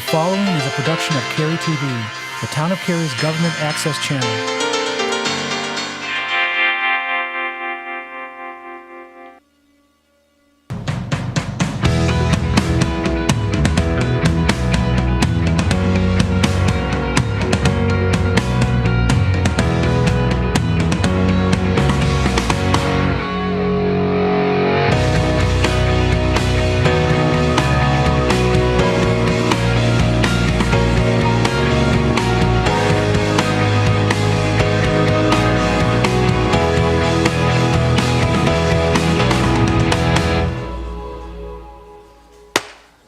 following is a production of Cary TV, the Town of Cary's government access channel.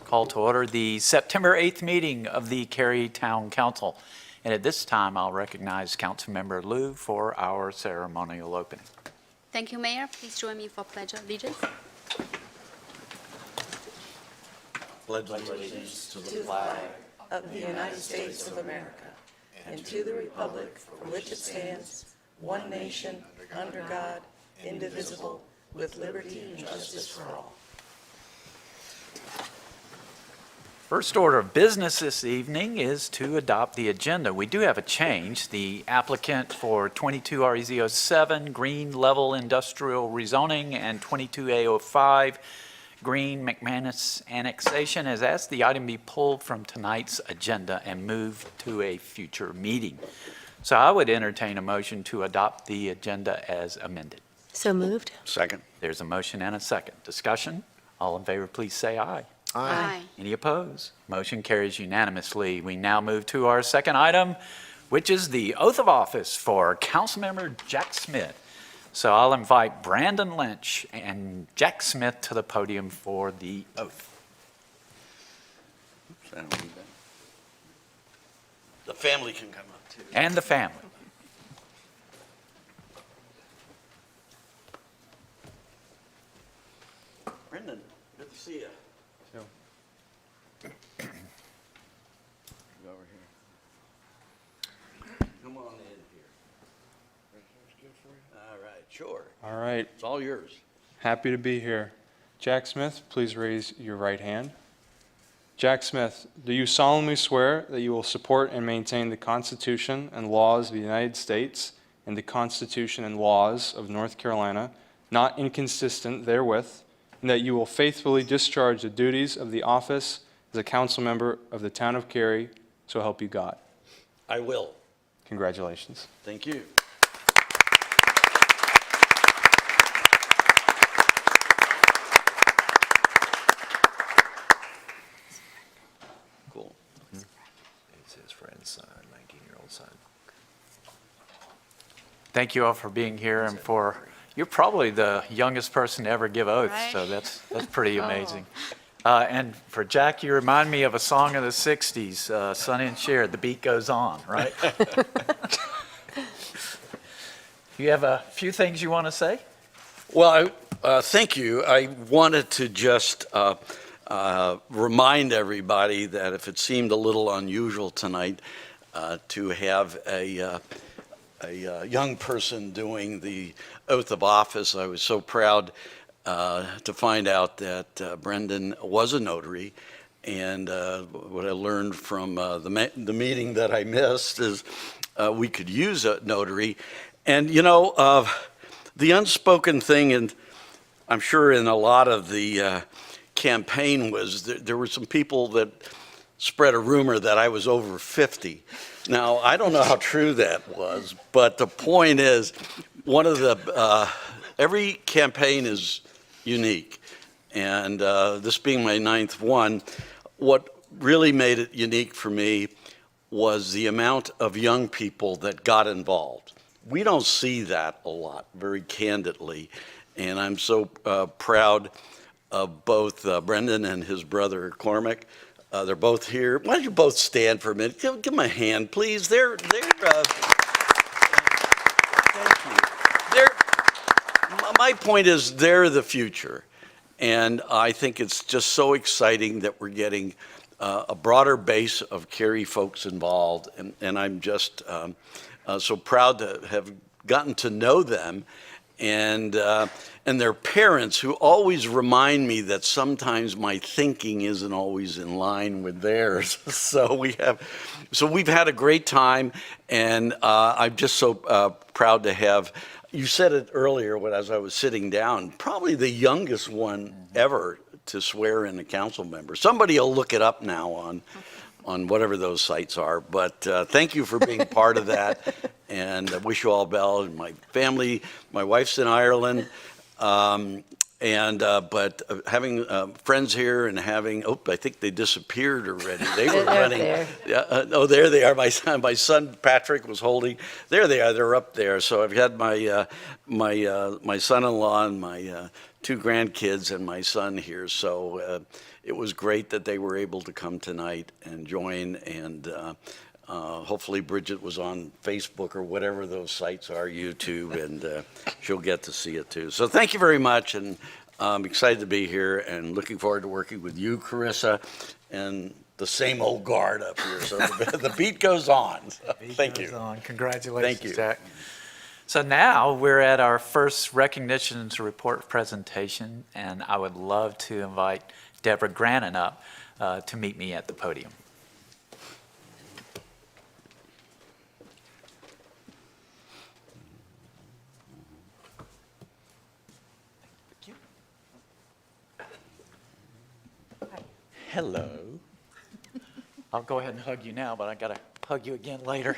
Call to order the September 8th meeting of the Cary Town Council. And at this time, I'll recognize Councilmember Liu for our ceremonial opening. Thank you, Mayor. Please join me for Pledge of Allegiance. Pledge allegiance to the flag of the United States of America and to the republic for which it stands, one nation, under God, indivisible, with liberty and justice for all. First order of business this evening is to adopt the agenda. We do have a change. The applicant for 22 REZ07 Green Level Industrial Rezoning and 22A05 Green McManus Annexation has asked the item be pulled from tonight's agenda and moved to a future meeting. So I would entertain a motion to adopt the agenda as amended. So moved. Second. There's a motion and a second. Discussion? All in favor, please say aye. Aye. Any opposed? Motion carries unanimously. We now move to our second item, which is the oath of office for Councilmember Jack Smith. So I'll invite Brandon Lynch and Jack Smith to the podium for the oath. Oops, I don't need that. The family can come up too. And the family. Brendan, good to see you. Go over here. Come on in here. All right, sure. All right, It's all yours. happy to be here. Jack Smith, please raise your right hand. Jack Smith, do you solemnly swear that you will support and maintain the Constitution and laws of the United States and the Constitution and laws of North Carolina, not inconsistent therewith, and that you will faithfully discharge the duties of the office as a council member of the town of Cary, so help you God? I will. Congratulations. Thank you. Cool. It's his friend's son, 19-year-old son. Thank you all for being here and for, you're probably the youngest person to ever give oaths, so Right. that's pretty amazing. And for Jack, you remind me of a song of the 60s, Sonny and Cher, The Beat Goes On, right? You have a few things you want to say? Well, thank you. I wanted to just remind everybody that if it seemed a little unusual tonight to have a young person doing the oath of office, I was so proud to find out that Brendan was a notary. And what I learned from the meeting that I missed is we could use a notary. And, you know, the unspoken thing, and I'm sure in a lot of the campaign was there were some people that spread a rumor that I was over 50. Now, I don't know how true that was, but the point is, one of the, every campaign is unique. And this being my 9th one, what really made it unique for me was the amount of young people that got involved. We don't see that a lot, very candidly. And I'm so proud of both Brendan and his brother Cormac. They're both here. Why don't you both stand for a minute? Give them a hand, please. Thank you. My point is, they're the future. And I think it's just so exciting that we're getting a broader base of Cary folks involved. And I'm just so proud to have gotten to know them and their parents, who always remind me that sometimes my thinking isn't always in line with theirs. So we've had a great time, and I'm just so proud to have. You said it earlier as I was sitting down, probably the youngest one ever to swear in a council member. Somebody will look it up now on whatever those sites are. But thank you for being part of that, and I wish you all well. And my family, my wife's in Ireland, but having friends here and having, I think they disappeared already. They were running. There they are. My son Patrick was holding. There they are. They're up there. So I've had my son-in-law and my two grandkids and my son here. So it was great that they were able to come tonight and join. And hopefully Bridget was on Facebook or whatever those sites are, YouTube, and she'll get to see it too. So thank you very much, and I'm excited to be here and looking forward to working with you, Carissa, and the same old guard up here. So the beat goes on. So thank you. Congratulations, Thank you. Jack. So now we're at our first recognitions report presentation, and I would love to invite Deborah Grannon up to meet me at the podium. Hello. I'll go ahead and hug you now, but I got to hug you again later.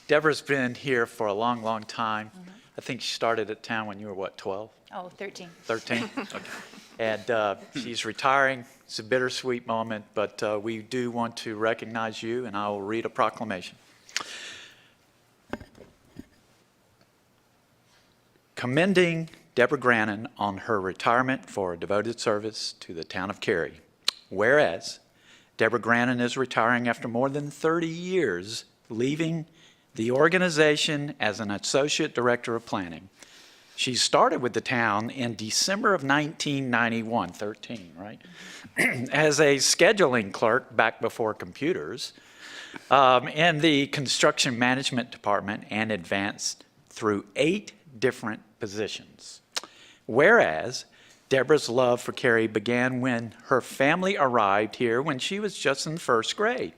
Deborah's been here for a long, long time. I think she started at town when you were, what, 12? Oh, 13. 13? Okay. And she's retiring. It's a bittersweet moment, but we do want to recognize you, and I will read a proclamation. Commending Deborah Grannon on her retirement for devoted service to the town of Cary. Whereas Deborah Grannon is retiring after more than 30 years, leaving the organization as an associate director of planning. She started with the town in December of 1991, 13, right? As a scheduling clerk back before computers in the construction management department, and advanced through 8 different positions. Whereas Deborah's love for Cary began when her family arrived here when she was just in first grade.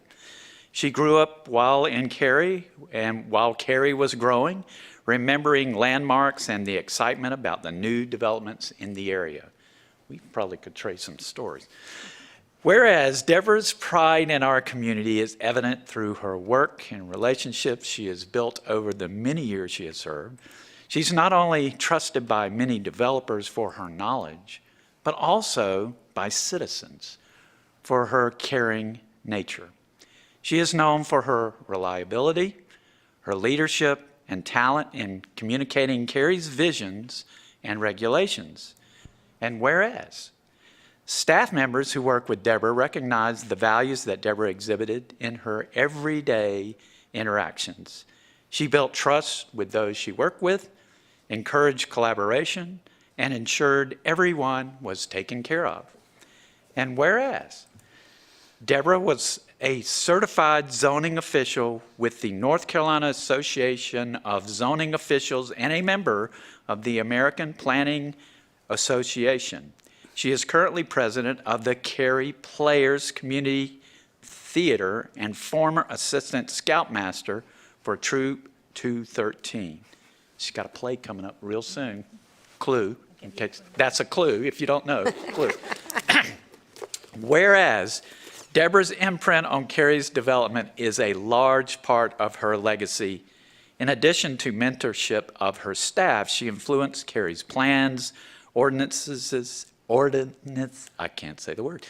She grew up while in Cary, and while Cary was growing, remembering landmarks and the excitement about the new developments in the area. We probably could trace some stories. Whereas Deborah's pride in our community is evident through her work and relationships she has built over the many years she has served. She's not only trusted by many developers for her knowledge, but also by citizens for her caring nature. She is known for her reliability, her leadership, and talent in communicating Cary's visions and regulations. And whereas staff members who work with Deborah recognize the values that Deborah exhibited in her everyday interactions. She built trust with those she worked with, encouraged collaboration, and ensured everyone was taken care of. And whereas Deborah was a certified zoning official with the North Carolina Association of Zoning Officials and a member of the American Planning Association. She is currently president of the Cary Players Community Theater and former assistant scoutmaster for Troop 213. She's got a play coming up real soon. Clue. In case, that's a clue if you don't know. Clue. Whereas Deborah's imprint on Cary's development is a large part of her legacy. In addition to mentorship of her staff, she influenced Cary's plans, I can't say the word.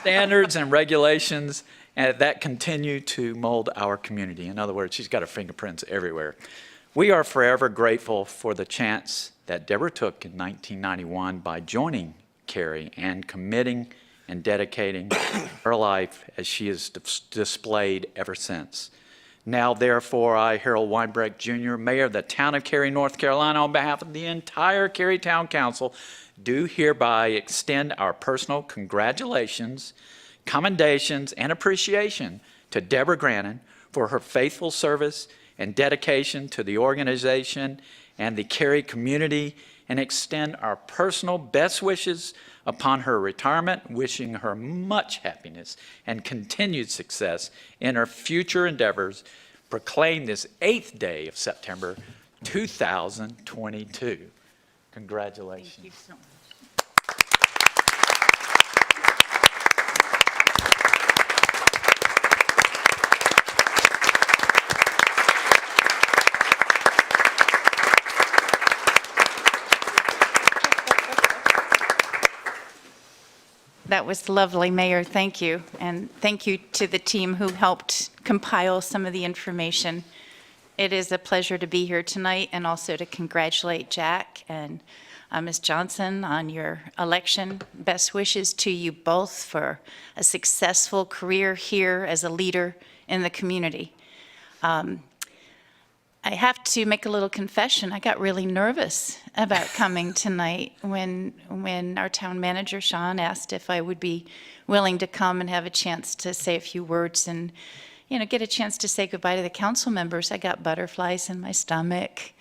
Standards and regulations that continue to mold our community. In other words, she's got her fingerprints everywhere. We are forever grateful for the chance that Deborah took in 1991 by joining Cary and committing and dedicating her life as she has displayed ever since. Now, therefore, I, Harold Weinbrecht Jr., Mayor of the town of Cary, North Carolina, on behalf of the entire Cary Town Council, do hereby extend our personal congratulations, commendations, and appreciation to Deborah Grannon for her faithful service and dedication to the organization and the Cary community, and extend our personal best wishes upon her retirement, wishing her much happiness and continued success in her future endeavors. Proclaim this 8th day of September 2022. Congratulations. Thank you so much. That was lovely, Mayor. Thank you. And thank you to the team who helped compile some of the information. It is a pleasure to be here tonight and also to congratulate Jack and Ms. Johnson on your election. Best wishes to you both for a successful career here as a leader in the community. I have to make a little confession. I got really nervous about coming tonight when our town manager, Sean, asked if I would be willing to come and have a chance to say a few words and, get a chance to say goodbye to the council members. I got butterflies in my stomach.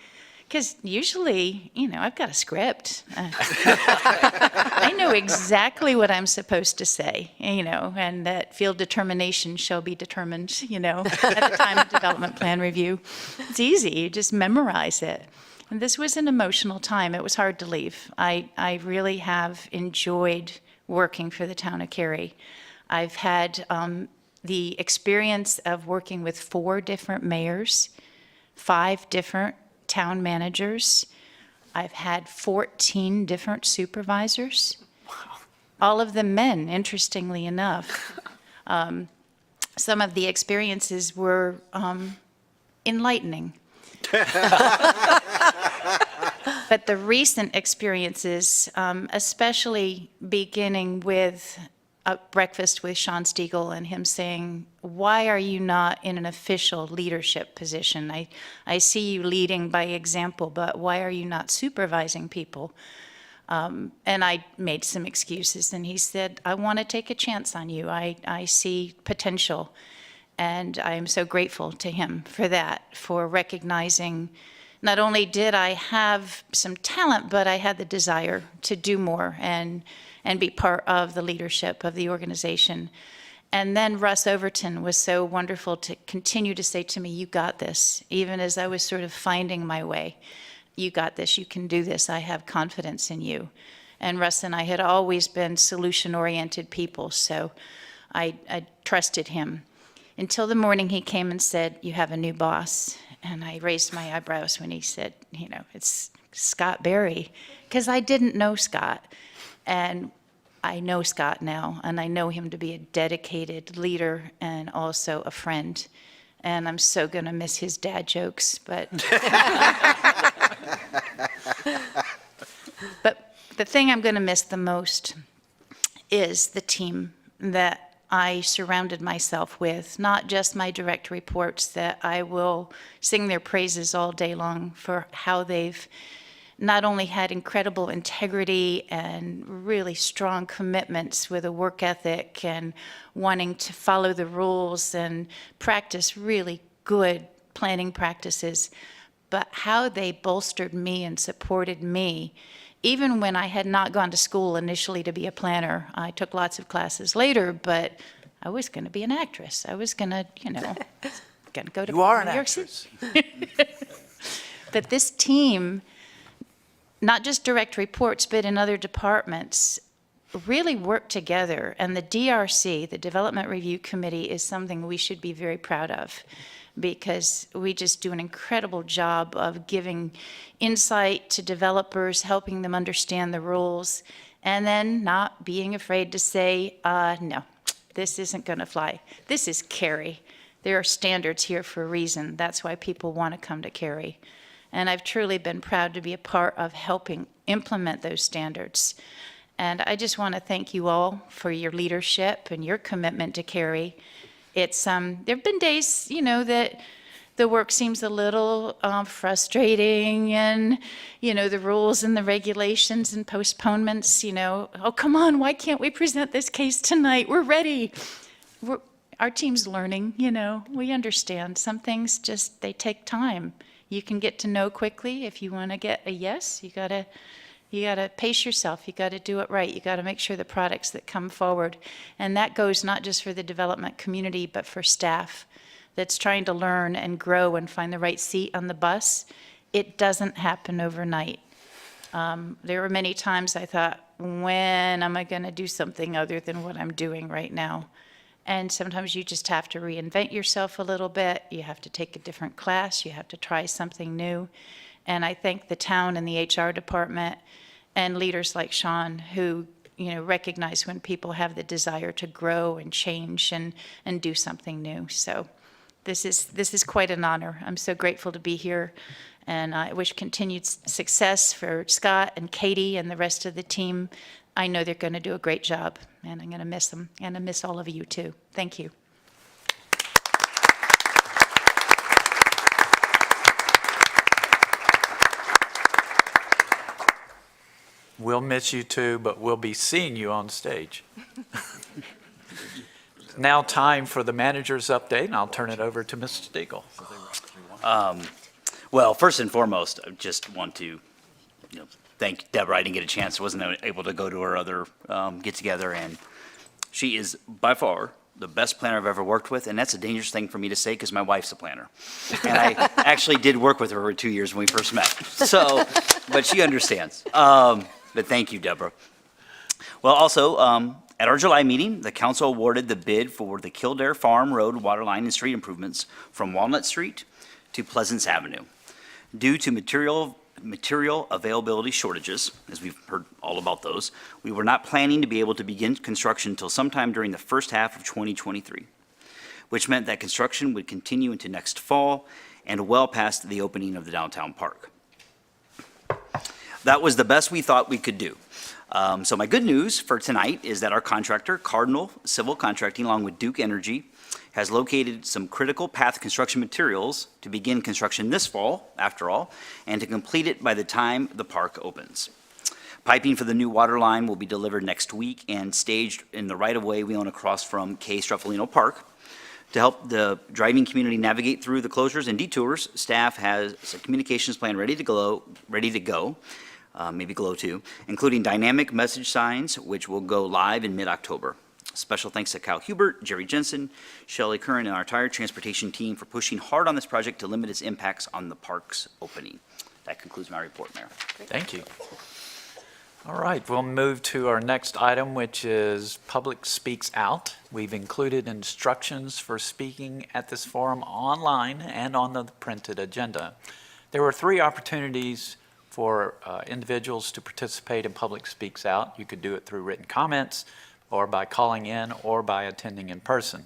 Because usually, I've got a script. I know exactly what I'm supposed to say, and that field determination shall be determined, at the time of development plan review. It's easy, you just memorize it. And this was an emotional time. It was hard to leave. I really have enjoyed working for the town of Cary. I've had the experience of working with 4 different mayors, 5 different town managers. I've had 14 different supervisors. Wow. All of them men, interestingly enough. Some of the experiences were enlightening. But the recent experiences, especially beginning with a breakfast with Sean Stiegel and him saying, why are you not in an official leadership position? I see you leading by example, but why are you not supervising people? And I made some excuses, and he said, I want to take a chance on you. I see potential, and I am so grateful to him for that, for recognizing not only did I have some talent, but I had the desire to do more and be part of the leadership of the organization. And then Russ Overton was so wonderful to continue to say to me, you got this, even as I was sort of finding my way. You got this, you can do this, I have confidence in you. And Russ and I had always been solution-oriented people, so I trusted him. Until the morning he came and said, you have a new boss. And I raised my eyebrows when he said, it's Scott Berry, because I didn't know Scott. And I know Scott now, and I know him to be a dedicated leader and also a friend. And I'm so going to miss his dad jokes, but but the thing I'm going to miss the most is the team that I surrounded myself with, not just my direct reports that I will sing their praises all day long for how they've not only had incredible integrity and really strong commitments with a work ethic and wanting to follow the rules and practice really good planning practices, but how they bolstered me and supported me. Even when I had not gone to school initially to be a planner, I took lots of classes later, but I was going to be an actress. I was going to, going to go to You are an New York actress. City. But this team, not just direct reports, but in other departments, really work together. And the DRC, the Development Review Committee, is something we should be very proud of, because we just do an incredible job of giving insight to developers, helping them understand the rules, and then not being afraid to say, no, this isn't going to fly. This is Cary. There are standards here for a reason. That's why people want to come to Cary. And I've truly been proud to be a part of helping implement those standards. And I just want to thank you all for your leadership and your commitment to Cary. It's there have been days, that the work seems a little frustrating, and the rules and the regulations and postponements. Oh, come on, why can't we present this case tonight? We're ready. our team's learning, you know, we understand. Some things just, they take time. You can get to know quickly. If you want to get a yes, you gotta pace yourself. You gotta do it right. You gotta make sure the products that come forward. And that goes not just for the development community, but for staff that's trying to learn and grow and find the right seat on the bus. It doesn't happen overnight. There were many times I thought, when am I going to do something other than what I'm doing right now? And sometimes you just have to reinvent yourself a little bit. You have to take a different class. You have to try something new. And I thank the town and the HR department and leaders like Sean who, you know, recognize when people have the desire to grow and change and do something new. So this is quite an honor. I'm so grateful to be here. And I wish continued success for Scott and Katie and the rest of the team. I know they're going to do a great job, and I'm going to miss them, and I miss all of you too. Thank you. We'll miss you too, but we'll be seeing you on stage. Now time for the manager's update, and I'll turn it over to Mr. Stiegel. Well, first and foremost, I just want to, thank Deborah. I didn't get a chance, wasn't able to go to her other get-together, and she is by far the best planner I've ever worked with, and that's a dangerous thing for me to say because my wife's a planner. And I actually did work with her for 2 years when we first met, so, but she understands. But thank you, Deborah. Well, also, at our July meeting, the council awarded the bid for the Kildare Farm Road water line and street improvements from Walnut Street to Pleasance Avenue. Due to material availability shortages, as we've heard all about those, we were not planning to be able to begin construction until sometime during the first half of 2023, which meant that construction would continue into next fall and well past the opening of the downtown park. That was the best we thought we could do. So my good news for tonight is that our contractor, Cardinal Civil Contracting, along with Duke Energy, has located some critical path construction materials to begin construction this fall, after all, and to complete it by the time the park opens. Piping for the new water line will be delivered next week and staged in the right-of-way we own across from K. Struffolino Park. To help the driving community navigate through the closures and detours, staff has a communications plan ready to go, maybe glow too, including dynamic message signs, which will go live in mid-October. Special thanks to Kyle Hubert, Jerry Jensen, Shelley Curran, and our entire transportation team for pushing hard on this project to limit its impacts on the park's opening. That concludes my report, Mayor. Thank you. All right, we'll move to our next item, which is Public Speaks Out. We've included instructions for speaking at this forum online and on the printed agenda. There were 3 opportunities for individuals to participate in Public Speaks Out. You could do it through written comments, or by calling in, or by attending in person.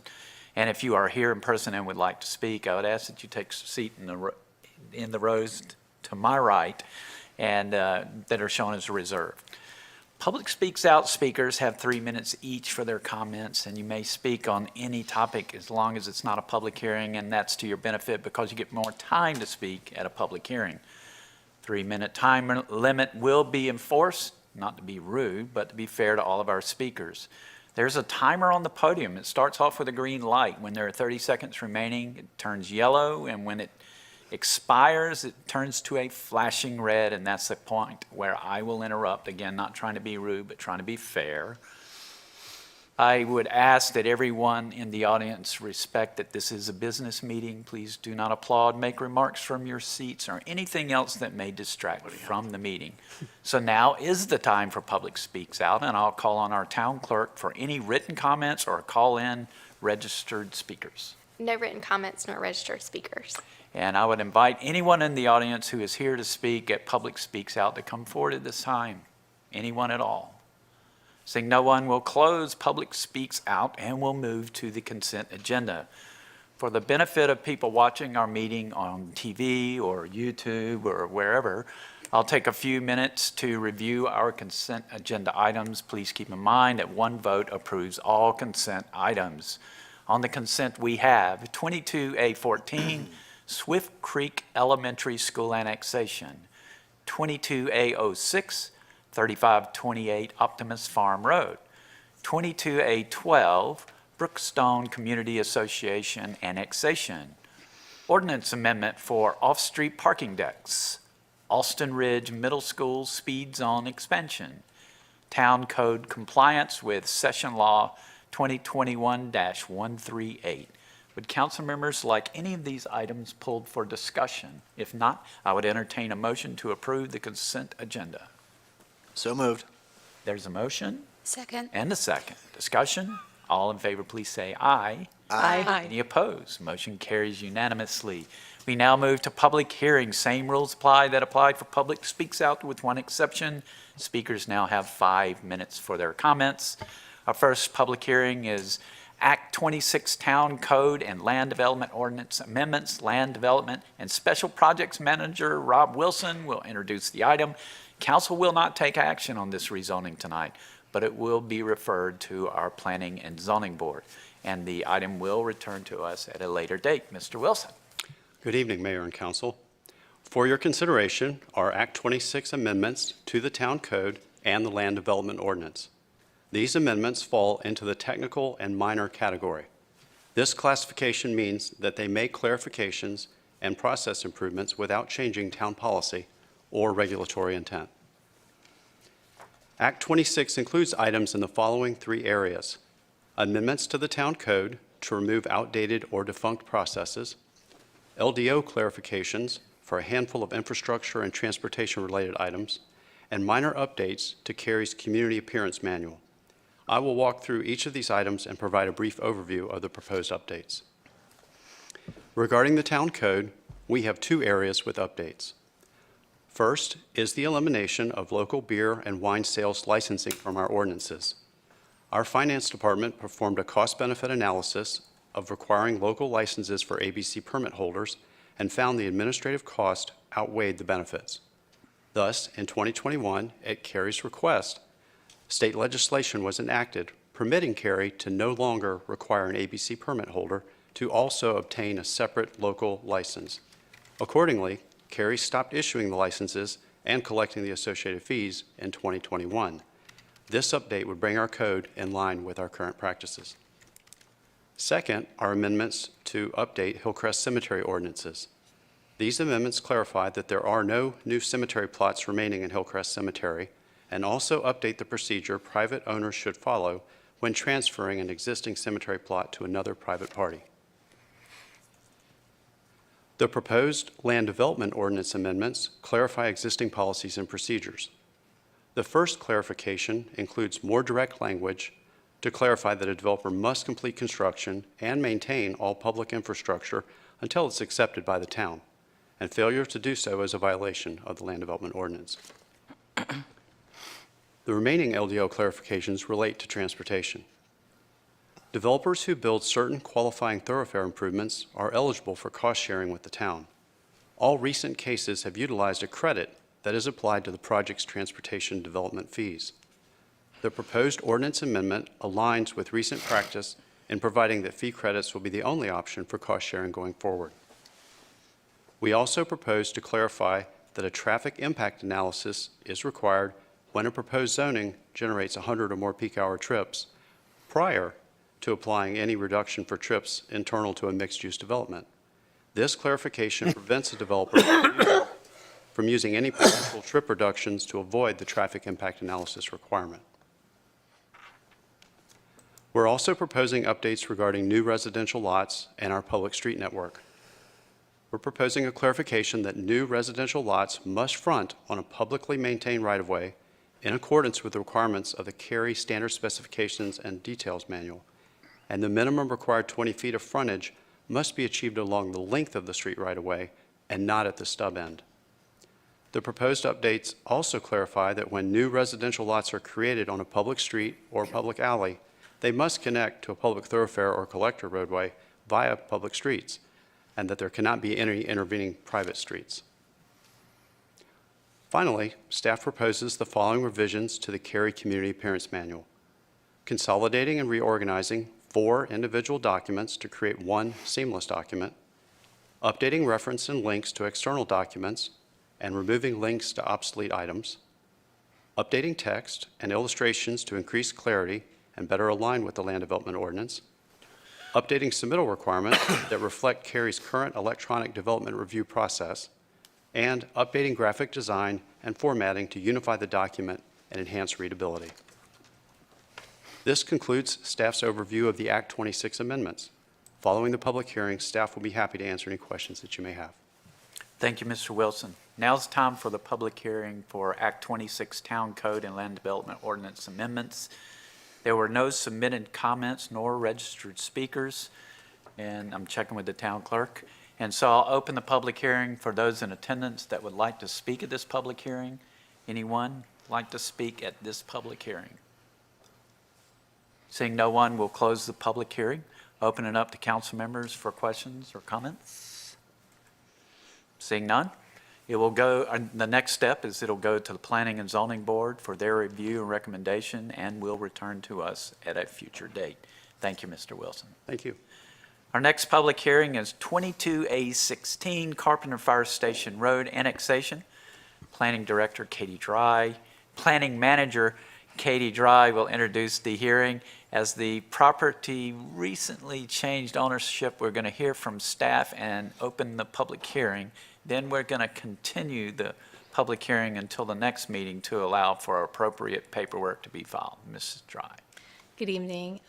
And if you are here in person and would like to speak, I would ask that you take a seat in the rows to my right and that are shown as reserved. Public Speaks Out speakers have 3 minutes each for their comments, and you may speak on any topic as long as it's not a public hearing, and that's to your benefit because you get more time to speak at a public hearing. 3-minute time limit will be enforced, not to be rude, but to be fair to all of our speakers. There's a timer on the podium. It starts off with a green light. When there are 30 seconds remaining, it turns yellow, and when it expires, it turns to a flashing red, and that's the point where I will interrupt. Again, not trying to be rude, but trying to be fair. I would ask that everyone in the audience respect that this is a business meeting. Please do not applaud, make remarks from your seats, or anything else that may distract from the meeting. So now is the time for Public Speaks Out, and I'll call on our town clerk for any written comments or call in registered speakers. No written comments nor registered speakers. And I would invite anyone in the audience who is here to speak at Public Speaks Out to come forward at this time. Anyone at all. Seeing no one, will close Public Speaks Out and we'll move to the consent agenda. For the benefit of people watching our meeting on TV or YouTube or wherever, I'll take a few minutes to review our consent agenda items. Please keep in mind that one vote approves all consent items. On the consent we have 22A14, Swift Creek Elementary School annexation, 22A06, 3528 Optimus Farm Road, 22A12, Brookstone Community Association annexation. Ordinance amendment for off-street parking decks. Alston Ridge Middle School speed zone expansion. Town code compliance with Session Law 2021-138. Would council members like any of these items pulled for discussion? If not, I would entertain a motion to approve the consent agenda. So moved. There's a motion Second. and a second. Discussion? All in favor, please say aye. Aye. Any opposed? Motion carries unanimously. We now move to public hearings. Same rules apply that applied for public speaks out with one exception. Speakers now have 5 minutes for their comments. Our first public hearing is Act 26 Town Code and Land Development Ordinance Amendments. Land Development and Special Projects Manager Rob Wilson will introduce the item. Council will not take action on this rezoning tonight, but it will be referred to our Planning and Zoning Board, and the item will return to us at a later date. Mr. Wilson. Good evening, Mayor and Council. For your consideration are Act 26 amendments to the Town Code and the Land Development Ordinance. These amendments fall into the technical and minor category. This classification means that they make clarifications and process improvements without changing town policy or regulatory intent. Act 26 includes items in the following 3 areas: amendments to the Town Code to remove outdated or defunct processes, LDO clarifications for a handful of infrastructure and transportation-related items, and minor updates to Cary's Community Appearance Manual. I will walk through each of these items and provide a brief overview of the proposed updates. Regarding the Town Code, we have 2 areas with updates. First is the elimination of local beer and wine sales licensing from our ordinances. Our Finance Department performed a cost-benefit analysis of requiring local licenses for ABC permit holders and found the administrative cost outweighed the benefits. Thus, in 2021, at Cary's request, state legislation was enacted permitting Cary to no longer require an ABC permit holder to also obtain a separate local license. Accordingly, Cary stopped issuing the licenses and collecting the associated fees in 2021. This update would bring our code in line with our current practices. Second are amendments to update Hillcrest Cemetery ordinances. These amendments clarify that there are no new cemetery plots remaining in Hillcrest Cemetery, and also update the procedure private owners should follow when transferring an existing cemetery plot to another private party. The proposed land development ordinance amendments clarify existing policies and procedures. The first clarification includes more direct language to clarify that a developer must complete construction and maintain all public infrastructure until it's accepted by the town, and failure to do so is a violation of the land development ordinance. The remaining LDO clarifications relate to transportation. Developers who build certain qualifying thoroughfare improvements are eligible for cost sharing with the town. All recent cases have utilized a credit that is applied to the project's transportation development fees. The proposed ordinance amendment aligns with recent practice in providing that fee credits will be the only option for cost sharing going forward. We also propose to clarify that a traffic impact analysis is required when a proposed zoning generates 100 or more peak hour trips prior to applying any reduction for trips internal to a mixed-use development. This clarification prevents a developer from using any potential trip reductions to avoid the traffic impact analysis requirement. We're also proposing updates regarding new residential lots and our public street network. We're proposing a clarification that new residential lots must front on a publicly maintained right-of-way in accordance with the requirements of the Cary Standard Specifications and Details Manual, and the minimum required 20 feet of frontage must be achieved along the length of the street right-of-way and not at the stub end. The proposed updates also clarify that when new residential lots are created on a public street or public alley, they must connect to a public thoroughfare or collector roadway via public streets, and that there cannot be any intervening private streets. Finally, staff proposes the following revisions to the Cary Community Appearance Manual: consolidating and reorganizing 4 individual documents to create one seamless document, updating reference and links to external documents and removing links to obsolete items, updating text and illustrations to increase clarity and better align with the land development ordinance, updating submittal requirements that reflect Cary's current electronic development review process, and updating graphic design and formatting to unify the document and enhance readability. This concludes staff's overview of the Act 26 amendments. Following the public hearing, staff will be happy to answer any questions that you may have. Thank you, Mr. Wilson. Now's time for the public hearing for Act 26 Town Code and Land Development Ordinance amendments. There were no submitted comments nor registered speakers, and I'm checking with the town clerk. And so I'll open the public hearing for those in attendance that would like to speak at this public hearing. Anyone like to speak at this public hearing? Seeing no one, we'll close the public hearing. Open it up to council members for questions or comments. Seeing none, it will go, the next step is it'll go to the Planning and Zoning Board for their review and recommendation, and will return to us at a future date. Thank you, Mr. Wilson. Thank you. Our next public hearing is 22A16 Carpenter Fire Station Road annexation. Planning Director Katie Dry, Planning Manager Katie Dry will introduce the hearing. As the property recently changed ownership, we're going to hear from staff and open the public hearing. Then we're going to continue the public hearing until the next meeting to allow for appropriate paperwork to be filed. Mrs. Dry. Good evening.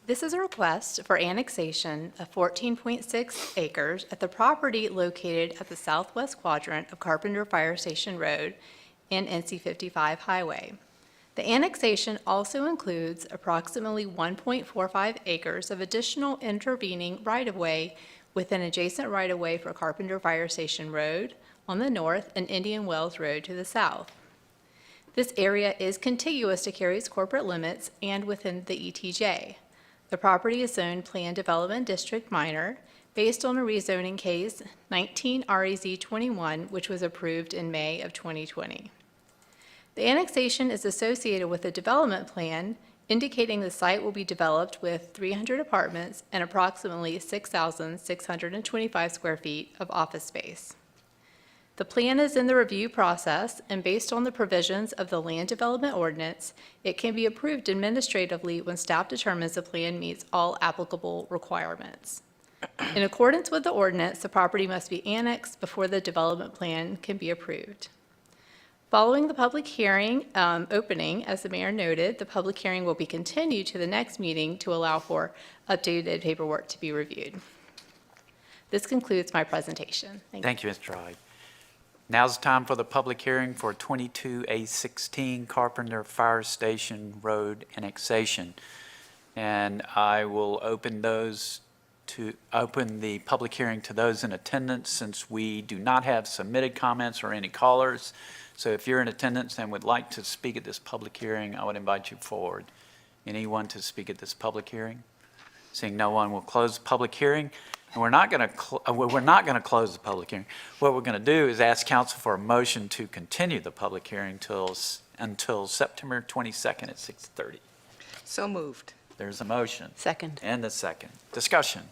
This is a request for annexation of 14.6 acres at the property located at the southwest quadrant of Carpenter Fire Station Road and NC 55 Highway. The annexation also includes approximately 1.45 acres of additional intervening right-of-way with an adjacent right-of-way for Carpenter Fire Station Road on the north and Indian Wells Road to the south. This area is contiguous to Cary's corporate limits and within the ETJ. The property is zoned Planned Development District Minor based on a rezoning case 19 REZ 21, which was approved in May of 2020. The annexation is associated with a development plan indicating the site will be developed with 300 apartments and approximately 6,625 square feet of office space. The plan is in the review process, and based on the provisions of the Land Development Ordinance, it can be approved administratively when staff determines the plan meets all applicable requirements. In accordance with the ordinance, the property must be annexed before the development plan can be approved. Following the public hearing opening, as the mayor noted, the public hearing will be continued to the next meeting to allow for updated paperwork to be reviewed. This concludes my presentation. Thank you, Ms. Dry. Now's the time for the public hearing for 22A16 Carpenter Fire Station Road annexation. And I will open the public hearing to those in attendance, since we do not have submitted comments or any callers. So if you're in attendance and would like to speak at this public hearing, I would invite you forward. Anyone to speak at this public hearing? Seeing no one, we'll close the public hearing. And we're not going to close the public hearing. What we're going to do is ask council for a motion to continue the public hearing until September 22nd at 6:30. So moved. There's a motion. Second. And a second. Discussion.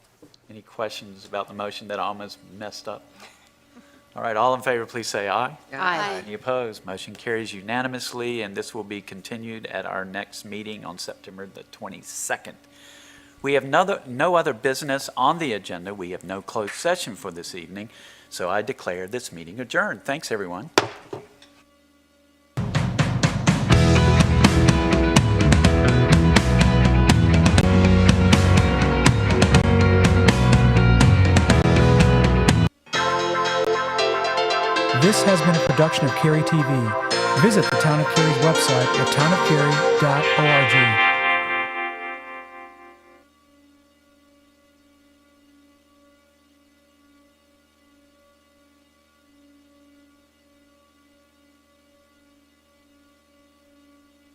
Any questions about the motion that I almost messed up? All right, all in favor, please say aye. Aye. Any opposed? Motion carries unanimously, and this will be continued at our next meeting on September the 22nd. We have no other business on the agenda. We have no closed session for this evening, so I declare this meeting adjourned. Thanks, everyone. This has been a production of Cary TV. Visit the Town of Cary's website at townofcary.org.